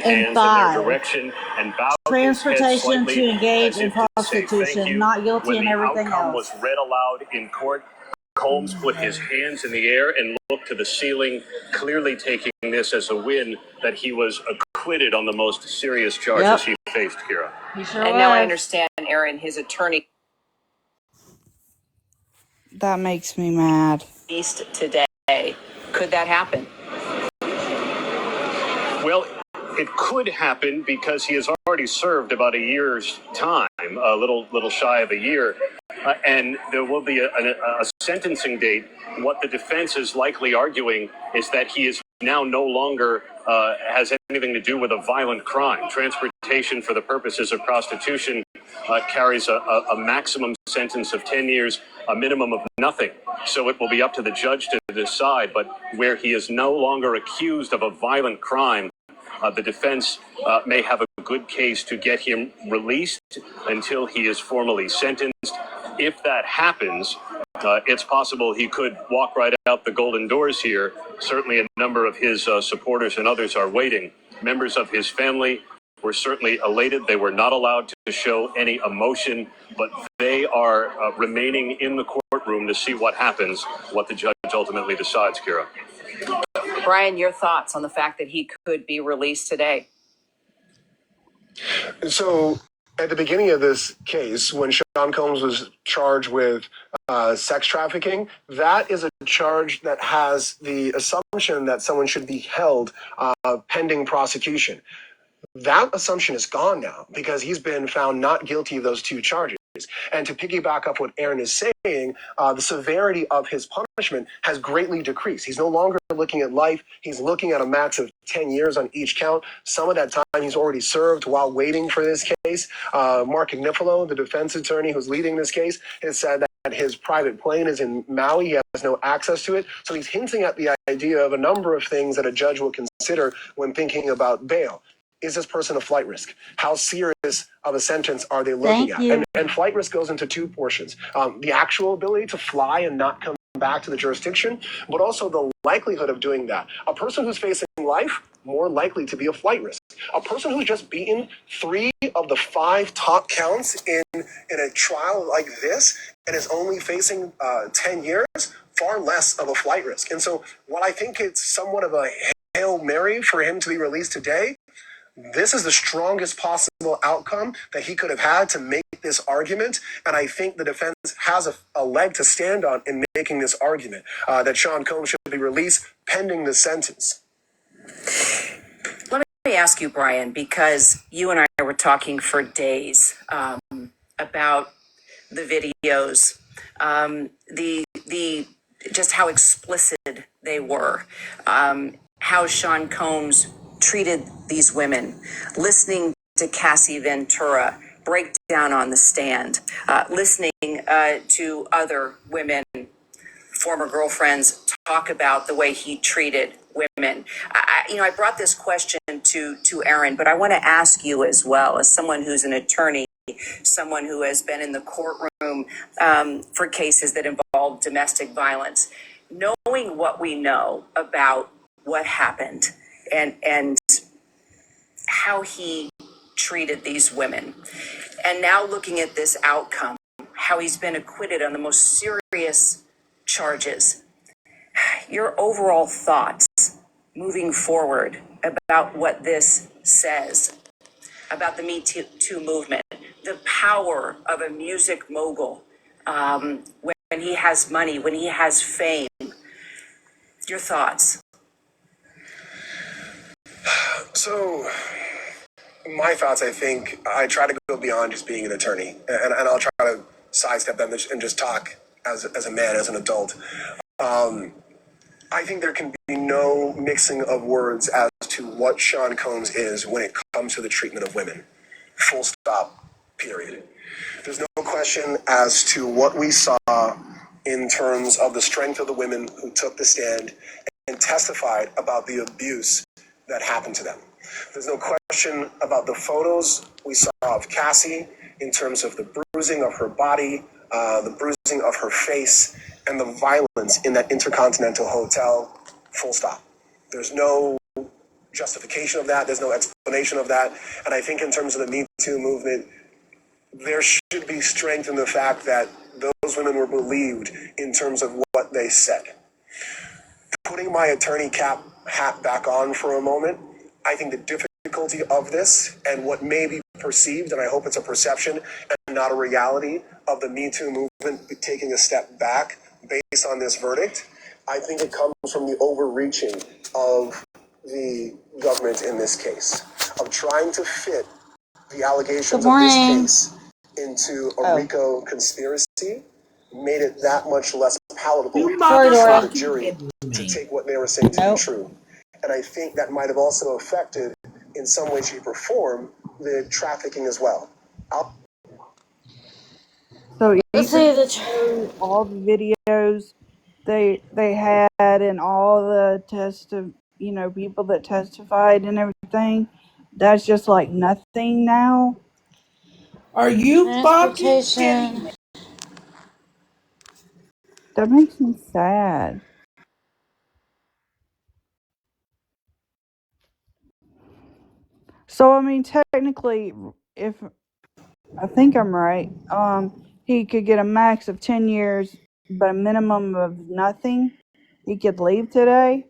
hands in their direction and bowed his head Transportation slightly to engage as in if to say prostitution, thank you. not guilty When and the everything outcome else. was read aloud in court, Combs put his hands in the air and looked to the ceiling, clearly taking this as a win that he was acquitted on the most serious charges he faced, Kira. And now I understand, Aaron, his attorney That makes me mad. released today. Could that happen? Well, it could happen because he has already served about a year's time, a little shy of a year, and there will be a sentencing date. What the defense is likely arguing is that he is now no longer has anything to do with a violent crime. Transportation for the purposes of prostitution carries a maximum sentence of 10 years, a minimum of nothing. So it will be up to the judge to decide. But where he is no longer accused of a violent crime, the defense may have a good case to get him released until he is formally sentenced. If that happens, it's possible he could walk right out the golden doors here. Certainly a number of his supporters and others are waiting. Members of his family were certainly elated. They were not allowed to show any emotion, but they are remaining in the courtroom to see what happens, what the judge ultimately decides, Kira. Brian, your thoughts on the fact that he could be released today? So at the beginning of this case, when Sean Combs was charged with sex trafficking, that is a charge that has the assumption that someone should be held pending prosecution. That assumption is gone now because he's been found not guilty of those two charges. And to piggyback up what Aaron is saying, the severity of his punishment has greatly decreased. He's no longer looking at life. He's looking at a max of 10 years on each count. Some of that time he's already served while waiting for this case. Mark Agnifilo, the defense attorney who's leading this case, has said that his private plane is in Maui. He has no access to it. So he's hinting at the idea of a number of things that a judge will consider when thinking about bail. Is this person a flight risk? How serious of a sentence are they looking at? And flight risk goes into two portions. The actual ability to fly and not come back to the jurisdiction, but also the likelihood of doing that. A person who's facing life, more likely to be a flight risk. A person who's just beaten 3 of the 5 top counts in a trial like this and is only facing 10 years, far less of a flight risk. And so while I think it's somewhat of a Hail Mary for him to be released today, this is the strongest possible outcome that he could have had to make this argument. And I think the defense has a leg to stand on in making this argument that Sean Combs should be released pending the sentence. Let me ask you, Brian, because you and I were talking for days about the videos, the just how explicit they were, how Sean Combs treated these women, listening to Cassie Ventura break down on the stand, listening to other women, former girlfriends, talk about the way he treated women. I brought this question to Aaron, but I want to ask you as well, as someone who's an attorney, someone who has been in the courtroom for cases that involve domestic violence, knowing what we know about what happened and how he treated these women. And now looking at this outcome, how he's been acquitted on the most serious charges. Your overall thoughts moving forward about what this says, about the Me Too movement, the power of a music mogul when he has money, when he has fame. Your thoughts? So, my thoughts, I think, I try to go beyond just being an attorney, and I'll try to sidestep them and just talk as a man, as an adult. I think there can be no mixing of words as to what Sean Combs is when it comes to the treatment of women. Full stop, period. There's no question as to what we saw in terms of the strength of the women who took the stand and testified about the abuse that happened to them. There's no question about the photos we saw of Cassie in terms of the bruising of her body, the bruising of her face, and the violence in that Intercontinental Hotel. Full stop. There's no justification of that. There's no explanation of that. And I think in terms of the Me Too movement, there should be strength in the fact that those women were believed in terms of what they said. Putting my attorney hat back on for a moment, I think the difficulty of this and what may be perceived, and I hope it's a perception and not a reality, of the Me Too movement taking a step back based on this verdict, I think it comes from the overreaching of the government in this case, of trying to fit the allegations of this case into a RICO conspiracy, made it that much less palatable for the jury to take what they were saying to be true. And I think that might have also affected, in some way, shape, or form, the trafficking as well. So Let's say even that. through all the videos they had and all the people that testified and everything, that's just like nothing now. Are you fucking kidding Transportation. me? That makes me sad. So I mean, technically, if I think I'm right, he could get a max of 10 years, but a minimum of nothing. He could leave today.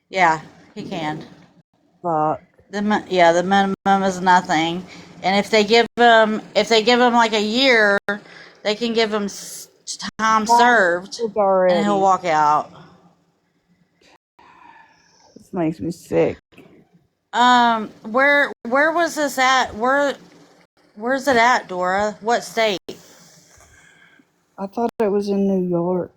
Yeah, he can. Fuck. The minimum is nothing, and if they give him like a year, they can give him time served, It's already. and he'll walk out. This makes me sick. Where was this at? Where's it at, Dora? What state? I thought it was in New York.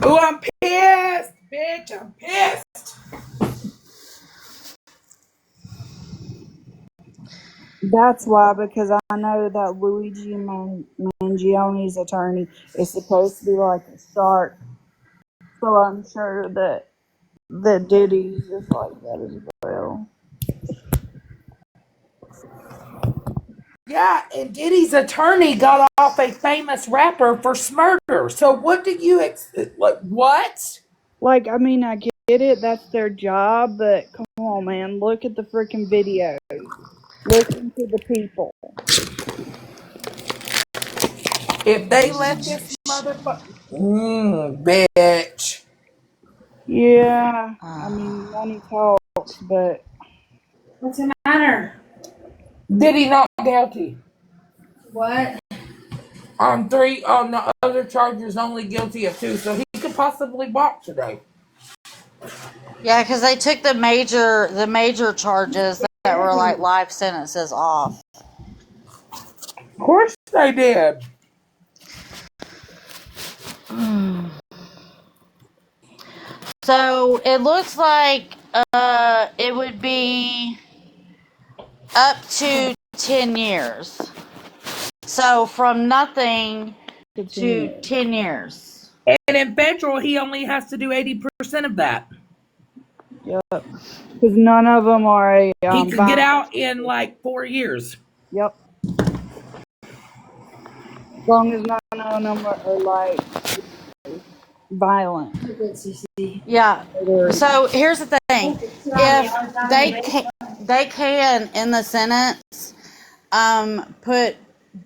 Oh, I'm pissed, bitch. I'm pissed. That's why, because I know that Luigi Mangione's attorney is supposed to be like a shark. So I'm sure that Diddy's just like that as well. Yeah, and Diddy's attorney got off a famous rapper for murder. So what do you like? What? Like, I mean, I get it. That's their job. But come on, man. Look at the freaking videos. Listen to the people. If they let this motherfucker, bitch. Yeah. I mean, money talks, but What's the matter? Diddy not guilty. What? On the other charges, only guilty of 2, so he could possibly walk today. Yeah, because they took the major charges that were like life sentences off. Of course they did. So it looks like it would be up to 10 years. So from nothing to 10 years. And in federal, he only has to do 80% of that. yep. Because none of them are a. He could get out in like 4 years. Yep. As long as none of them are like violent. Yeah. So here's the thing: if they can in the sentence put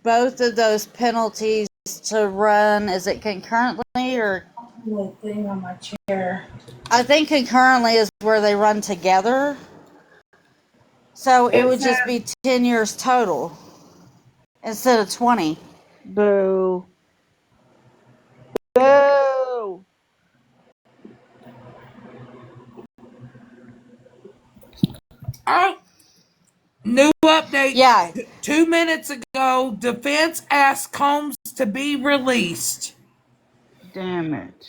both of those penalties to run. Is it concurrently or? The thing on my chair. I think concurrently is where they run together. So it would just be 10 years total instead of 20. Boo. Boo. Oh, new update. Yeah. 2 minutes ago, defense asked Combs to be released. Damn it.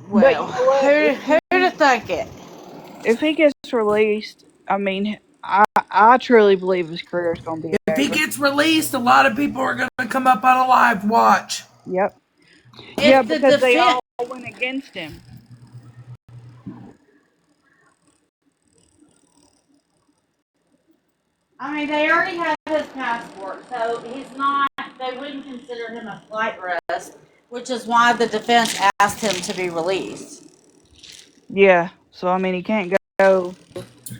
Well, who'd have thunk it? If he gets released, I mean, I truly believe his career is going to be If he over. gets released, a lot of people are going to come up on a live watch. Yep. If Yeah, the because they defense, all went against him. I mean, they already have his passport, so he's not they wouldn't consider him a flight risk, which is why the defense asked him to be released. Yeah. So I mean, he can't go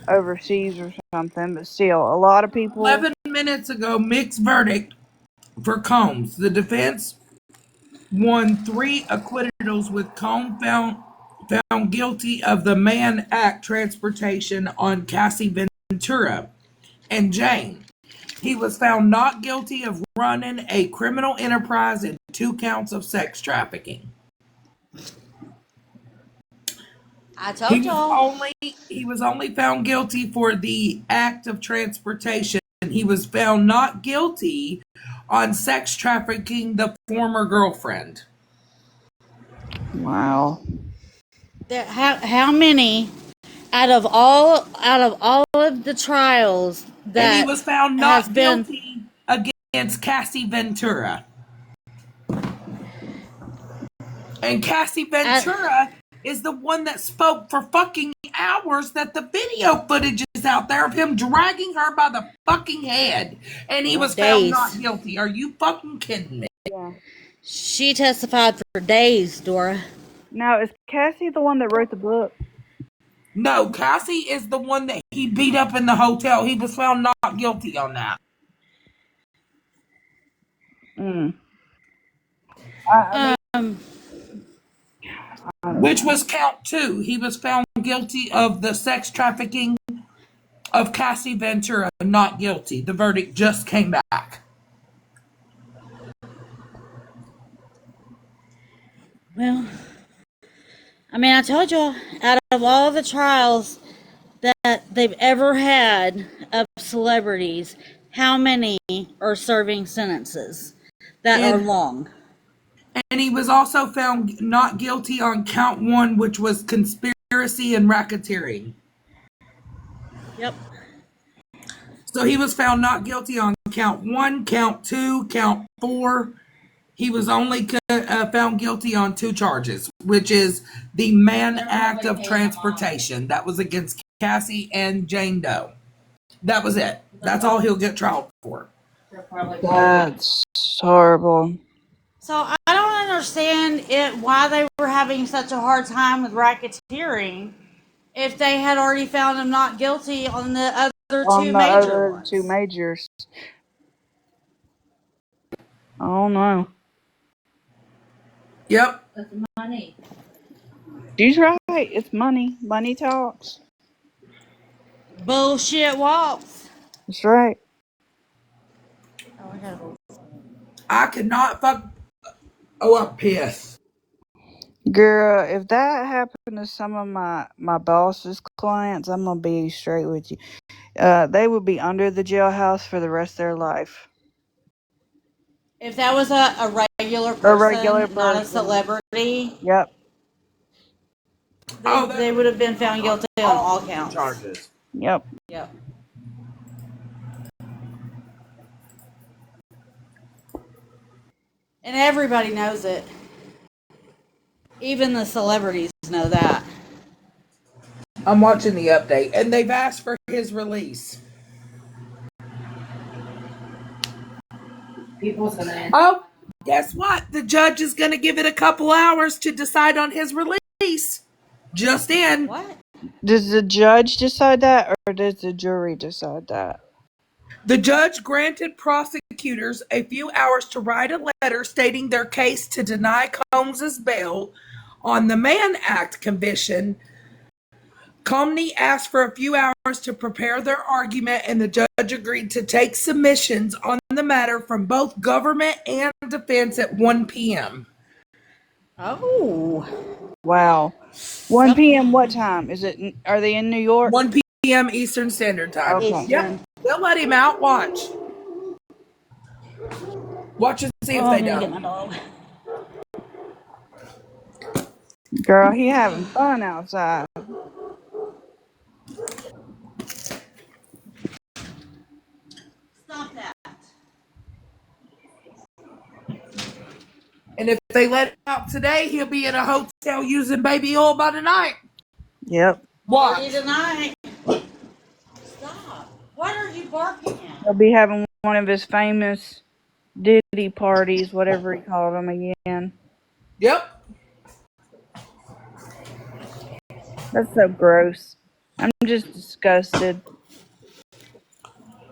overseas or something, but still, a lot of people. 11 minutes ago, mixed verdict for Combs. The defense won 3 acquittals, with Combs found guilty of the Mann Act transportation on Cassie Ventura and Jane. He was found not guilty of running a criminal enterprise and 2 counts of sex trafficking. I told y'all. He was only found guilty for the act of transportation. He was found not guilty on sex trafficking the former girlfriend. Wow. How many out of all of the trials that And he was found not has been guilty against Cassie Ventura. And Cassie Ventura is the one that spoke for fucking hours, that the video footage is out there of him dragging her by the fucking head. And he was found not guilty. Are you fucking kidding me? Yeah. She testified for days, Dora. Now, is Cassie the one that wrote the book? No, Cassie is the one that he beat up in the hotel. He was found not guilty on that. Which was count 2. He was found guilty of the sex trafficking of Cassie Ventura, not guilty. The verdict just came back. Well, I mean, I told you, out of all the trials that they've ever had of celebrities, how many are serving sentences that are long? And he was also found not guilty on count 1, which was conspiracy and racketeering. Yep. So he was found not guilty on count 1, count 2, count 4. He was only found guilty on 2 charges, which is the Mann Act of transportation. That was against Cassie and Jane Doe. That was it. That's all he'll get trialed for. That's horrible. So I don't understand why they were having such a hard time with racketeering if they had already found him not guilty on the other two majors. Oh no. Yep. With money. She's right. It's money. Money talks. Bullshit walks. That's right. I could not fuck. Oh, I'm pissed. Girl, if that happened to some of my boss's clients, I'm gonna be straight with you. They would be under the jailhouse for the rest of their life. If that was a regular person, not a celebrity, Yep. they would have been found guilty on all counts. Charges. Yep. Yep. And everybody knows it. Even the celebrities know that. I'm watching the update, and they've asked for his release. People's gonna. Oh, guess what? The judge is going to give it a couple hours to decide on his release. Just in. What? Does the judge decide that, or does the jury decide that? The judge granted prosecutors a few hours to write a letter stating their case to deny Combs's bail on the Mann Act conviction. Comey asked for a few hours to prepare their argument, and the judge agreed to take submissions on the matter from both government and defense at 1 p.m. Oh. Wow. 1 p.m. What time? Are they in New York? 1 p.m. Eastern Standard Time. Okay. Yep. They'll let him out. Watch. Watch and see if they don't. Girl, he having fun outside. Stop that. And if they let him out today, he'll be in a hotel using baby oil by tonight. Yep. Watch. Tonight. Stop. What are you barking at? He'll be having one of his famous Diddy parties, whatever he called them again. Yep. That's so gross. I'm just disgusted.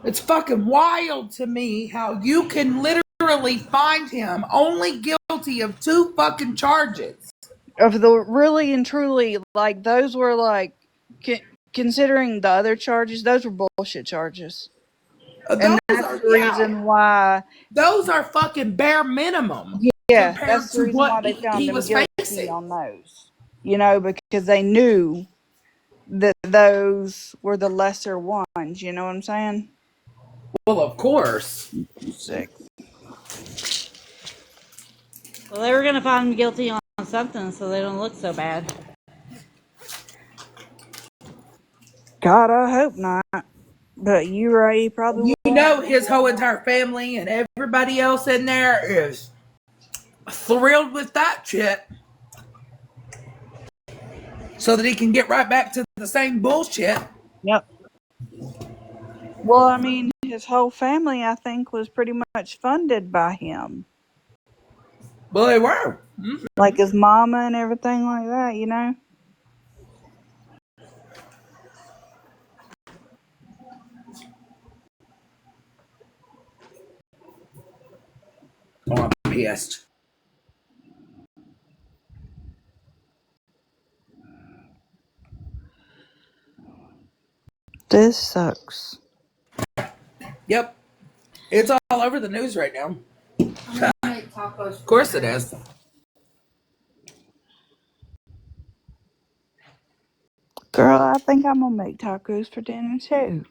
It's fucking wild to me how you can literally find him only guilty of 2 fucking charges. Of the really and truly, like, those were like, considering the other charges, those were bullshit charges. And Those that's are, the yeah, reason why, those are fucking bare minimum yeah, compared that's the to reason what why they found he him was guilty facing. on those. You know, because they knew that those were the lesser ones. You know what I'm saying? Well, of course. Sick. Well, they were gonna find him guilty on something, so they don't look so bad. God, I hope not. But you, Ray, probably You won't. know his whole entire family and everybody else in there is thrilled with that shit so that he can get right back to the same bullshit. Yep. Well, I mean, his whole family, I think, was pretty much funded by him. Well, they were. Like his mama and everything like that, you know? Oh, I'm pissed. This sucks. Yep. It's all over the news right now. I'm gonna make tacos. Of course it is. Girl, I think I'm gonna make tacos for dinner too.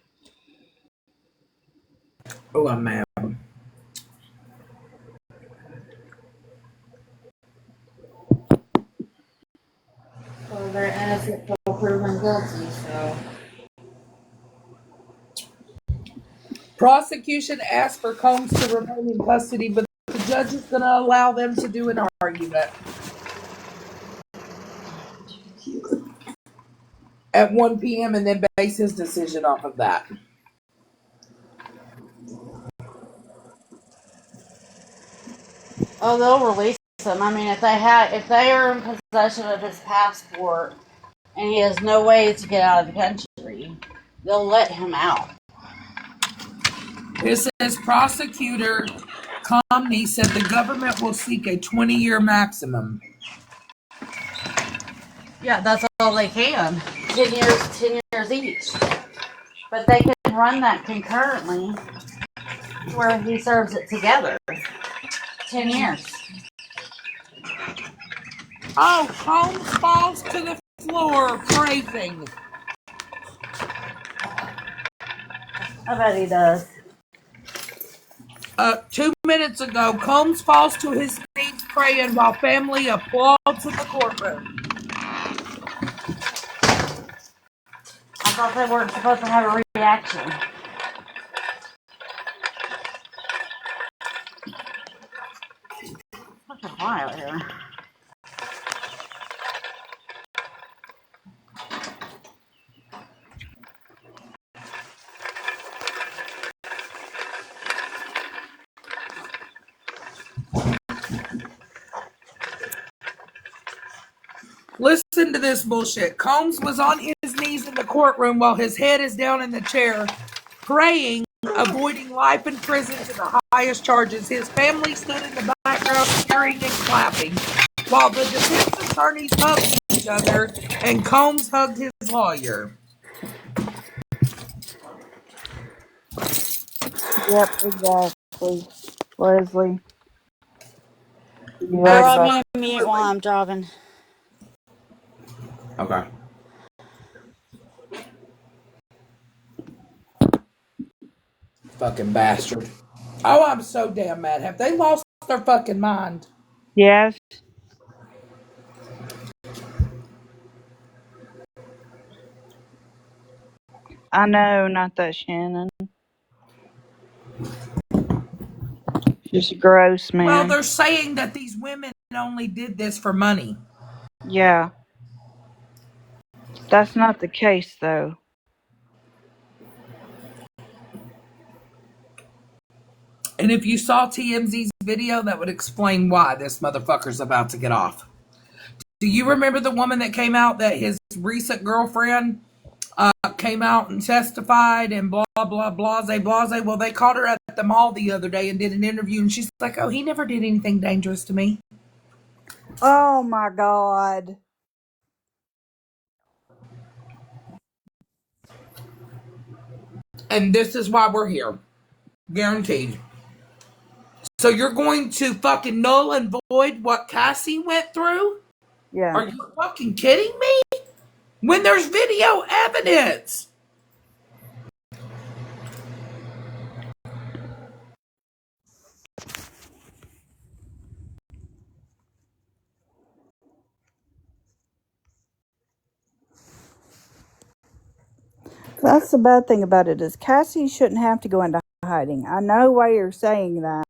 Oh, I'm mad. So they're innocent till proven guilty. So Prosecution asked for Combs to remain in custody, but the judge is going to allow them to do an argument at 1 p.m. and then base his decision off of that. Oh, they'll release him. I mean, if they are in possession of his passport and he has no way to get out of the country, they'll let him out. It says prosecutor Comney said the government will seek a 20-year maximum. Yeah, that's all they can. 10 years each. But they can run that concurrently where he serves it together. 10 years. Oh, Combs falls to the floor praising. I bet he does. 2 minutes ago, Combs falls to his knees praying while family applauds in the courtroom. I thought they weren't supposed to have a reaction. Such a while here. Listen to this bullshit. Combs was on his knees in the courtroom while his head is down in the chair, praying, avoiding life in prison to the highest charges. His family stood in the background cheering and clapping, while the defense attorneys hugged each other and Combs hugged his lawyer. Yep, exactly. Leslie. You're Girl, right I'm about gonna mute while I'm driving. Okay. Fucking bastard. Oh, I'm so damn mad. Have they lost their fucking mind? Yes. I know, not that Shannon. Just gross, Well, man. they're saying that these women only did this for money. Yeah. That's not the case, though. And if you saw TMZ's video, that would explain why this motherfucker's about to get off. Do you remember the woman that came out that his recent girlfriend came out and testified and blah, blah, blase, blase? Well, they caught her at the mall the other day and did an interview, and she's like, oh, he never did anything dangerous to me. Oh my God. And this is why we're here. Guaranteed. So you're going to fucking null and void what Cassie went through? Yeah. Are you fucking kidding me? When there's video evidence. That's the bad thing about it is Cassie shouldn't have to go into hiding. I know why you're saying that.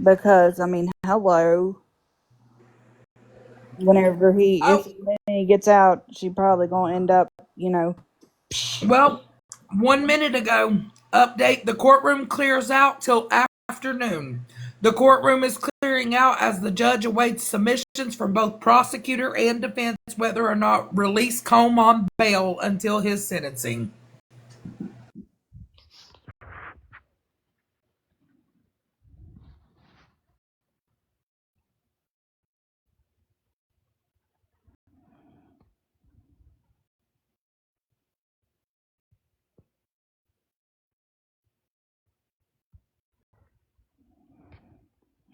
Because, I mean, hello. Whenever if he gets out, she probably gonna end up, Well, 1 minute ago, update, the courtroom clears out till afternoon. The courtroom is clearing out as the judge awaits submissions from both prosecutor and defense whether or not release Combe on bail until his sentencing.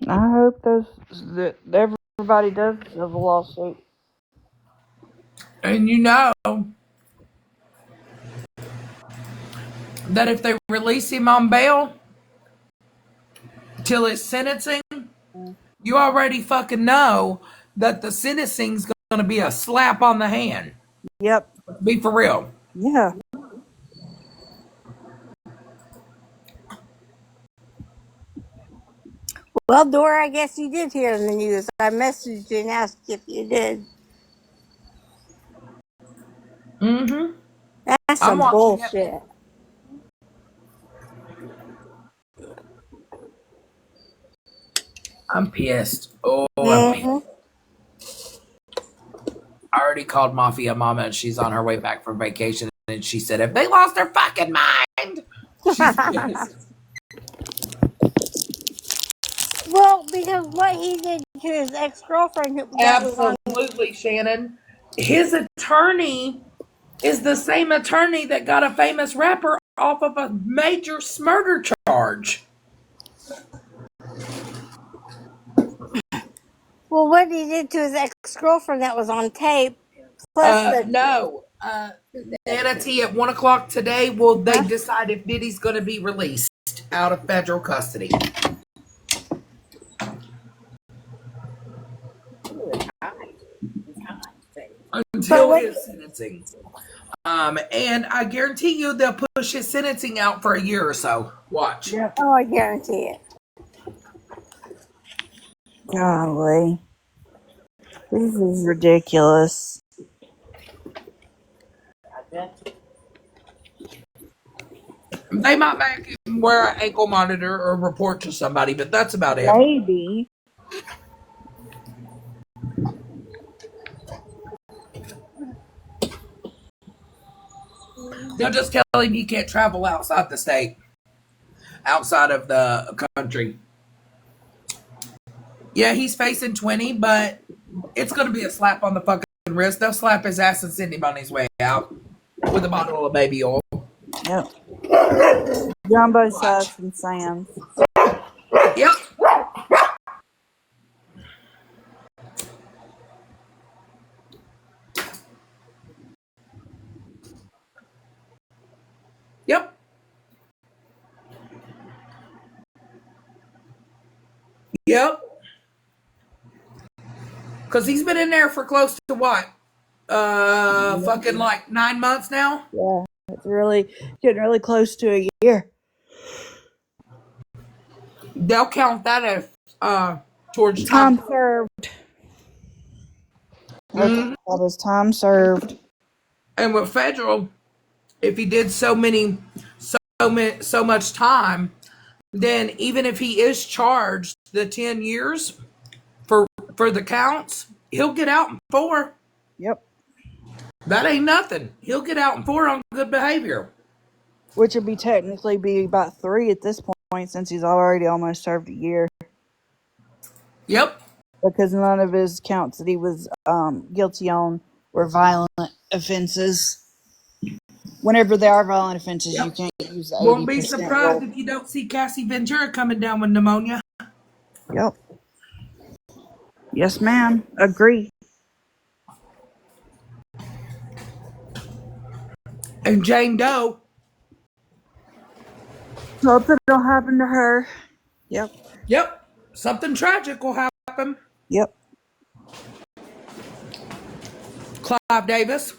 I hope that everybody does have a lawsuit. And you know that if they release him on bail till his sentencing, you already fucking know that the sentencing's going to be a slap on the hand. Yep. Be for real. Yeah. Well, Dora, I guess you did hear the news. I messaged you and asked if you did. Mm-hmm. That's I'm some watching bullshit. I'm pissed. Oh, I'm pissed. Mm-hmm. I already called Mafia Mama and she's on her way back from vacation and she said, if they lost their fucking mind. She's pissed. Well, because what he did to his ex-girlfriend that was on... Absolutely, Shannon. His attorney is the same attorney that got a famous rapper off of a major murder charge. Well, what he did to his ex-girlfriend that was on tape, plus No. Nanity at 1 o'clock today, will they decide if Diddy's going to be released out of federal custody. Until his sentencing. And I guarantee you they'll push his sentencing out for a year or so. Watch. Yep. Oh, I guarantee it. Golly. This is ridiculous. They might make him wear an ankle monitor or report to somebody, but that's about it. Maybe. They'll just tell him he can't travel outside the state, outside of the country. Yeah, he's facing 20, but it's going to be a slap on the fucking wrist. They'll slap his ass and send him on his way out with a bottle of baby oil. Yep. Jumbo Sauce and Sam's. Yep. Yep. Yep. Because he's been in there for close to what? Fucking like 9 months now? Yeah. It's getting really close to a year. They'll count that as towards Time served. That is time served. And with federal, if he did so much time, then even if he is charged the 10 years for the counts, he'll get out in 4. Yep. That ain't nothing. He'll get out in 4 on good behavior. Which would be technically be about 3 at this point, since he's already almost served a year. Yep. Because none of his counts that he was guilty on were violent offenses. Whenever there are violent offenses, you can't use the 80% Won't be surprised rule. if you don't see Cassie Ventura coming down with pneumonia. Yep. Yes, ma'am. Agree. And Jane Doe. Something will happen to her. Yep. Yep. Something tragic will happen. Yep. Clive Davis.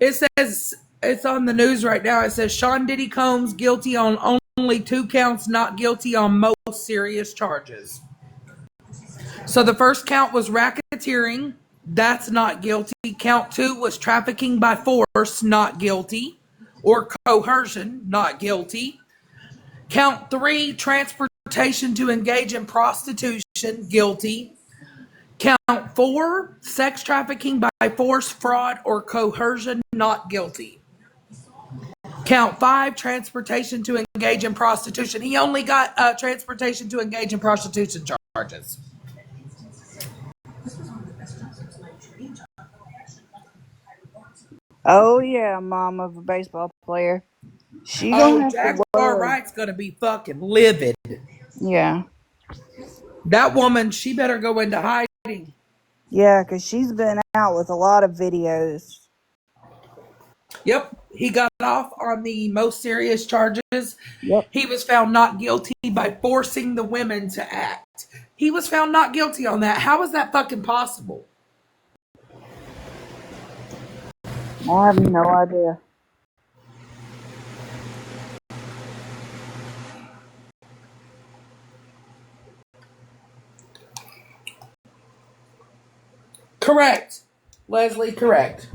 It says, it's on the news right now. It says Sean Diddy Combs guilty on only 2 counts, not guilty on most serious charges. So the first count was racketeering. That's not guilty. Count 2 was trafficking by force, not guilty. Or coercion, not guilty. Count 3, transportation to engage in prostitution, guilty. Count 4, sex trafficking by force, fraud, or coercion, not guilty. Count 5, transportation to engage in prostitution. He only got transportation to engage in prostitution charges. Oh yeah, mom of a baseball player. She gonna Oh, have to Jaguar worry. Wright's gonna be fucking livid. Yeah. That woman, she better go into hiding. Yeah, because she's been out with a lot of videos. Yep, he got off on the most serious charges. Yep. He was found not guilty by forcing the women to act. He was found not guilty on that. How is that fucking possible? I have no idea. Correct. Leslie, correct.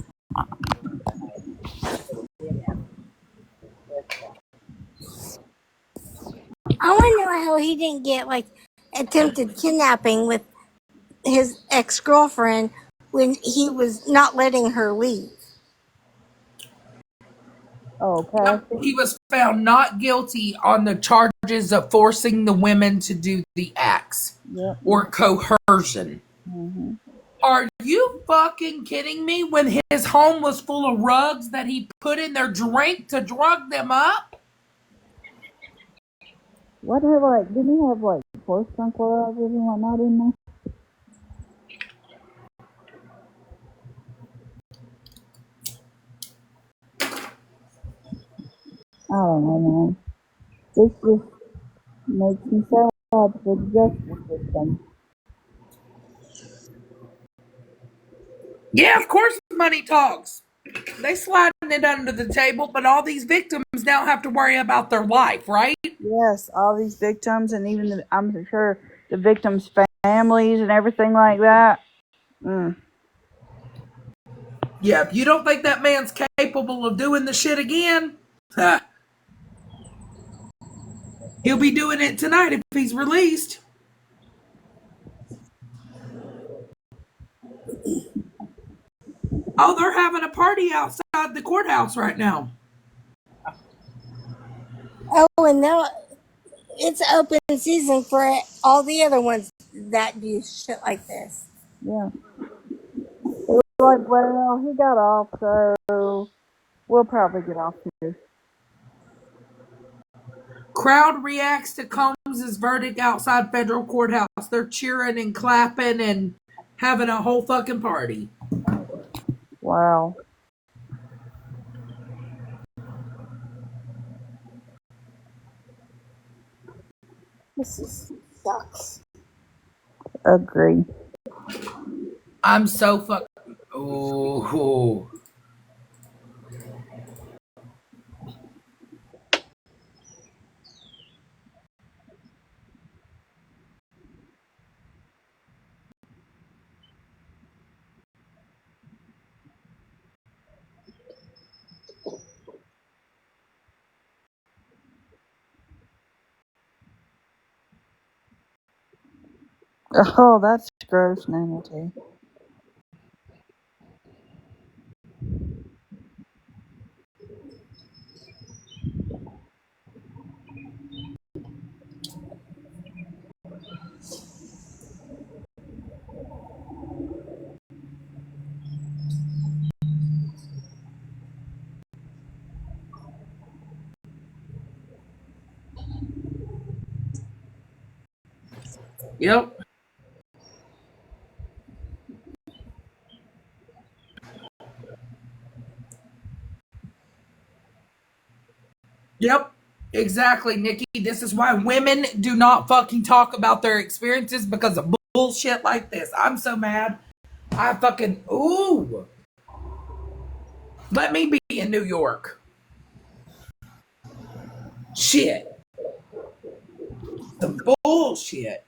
I want to know how he didn't get like attempted kidnapping with his ex-girlfriend when he was not letting her leave. Okay. He was found not guilty on the charges of forcing the women to do the acts Yep. or coercion. Mm-hmm. Are you fucking kidding me? When his home was full of rugs that he put in their drink to drug them up? What have didn't he have force tranquilizers and whatnot in there? I don't know, man. This just makes me sad for the justice system. Yeah, of course money talks. They sliding it under the table, but all these victims now have to worry about their life, right? Yes, all these victims and even I'm sure the victims' families and everything like that. Yeah, if you don't think that man's capable of doing the shit again, huh, he'll be doing it tonight if he's released. Oh, they're having a party outside the courthouse right now. Oh, and now it's open season for all the other ones that do shit like this. Yeah. It was like, well, he got off, so we'll probably get off too. Crowd reacts to Combs' verdict outside federal courthouse. They're cheering and clapping and having a whole fucking party. Wow. This sucks. Agree. I'm so fucking. Oh. Oh, that's gross, Nancy. Yep. Yep. Exactly, Nikki. This is why women do not fucking talk about their experiences because of bullshit like this. I'm so mad. I fucking ooh. Let me be in New York. Shit. Some bullshit.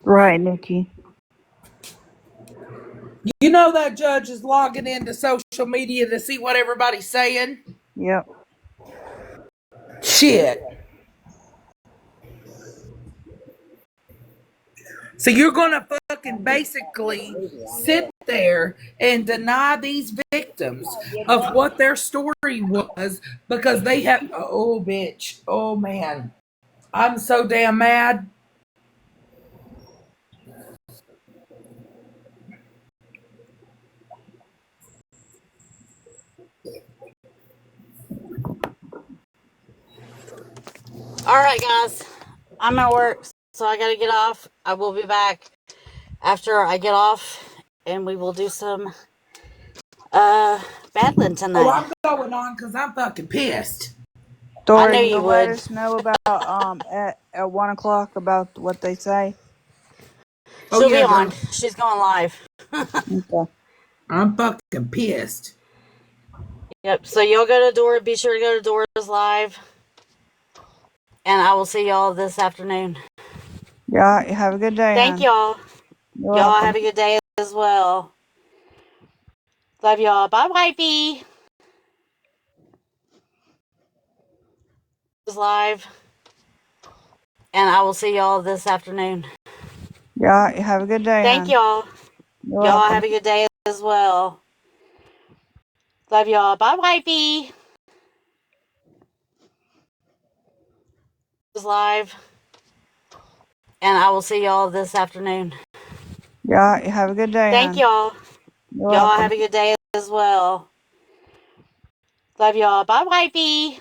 Right, Nikki. You know that judge is logging into social media to see what everybody's saying? Yep. Shit. So you're gonna fucking basically sit there and deny these victims of what their story was because they have oh bitch. Oh man. I'm so damn mad. All right, guys. I'm at work, so I gotta get off. I will be back after I get off, and we will do some battling Oh, tonight. I'm going on because I'm fucking pissed. I knew Dory, you you'll let would. us know about at 1 o'clock about what they say. Oh She'll be yeah, on. girl. She's going live. Okay. I'm fucking pissed. Yep. So y'all go to Dora. Be sure to go to Dora's live, and I will see y'all this afternoon. Yeah. Have a good day, Thank hon. y'all. You're Y'all welcome. have a good day as well. Love y'all. Bye, wifey. Live, and I will see y'all this afternoon. Yeah. Have a good day, Thank hon. y'all. You're Y'all welcome. have a good day as well. Love y'all. Bye, wifey. Live, and I will see y'all this afternoon. Yeah. Have a good day, Thank hon. y'all. You're Y'all welcome. have a good day as well. Love y'all. Bye, wifey.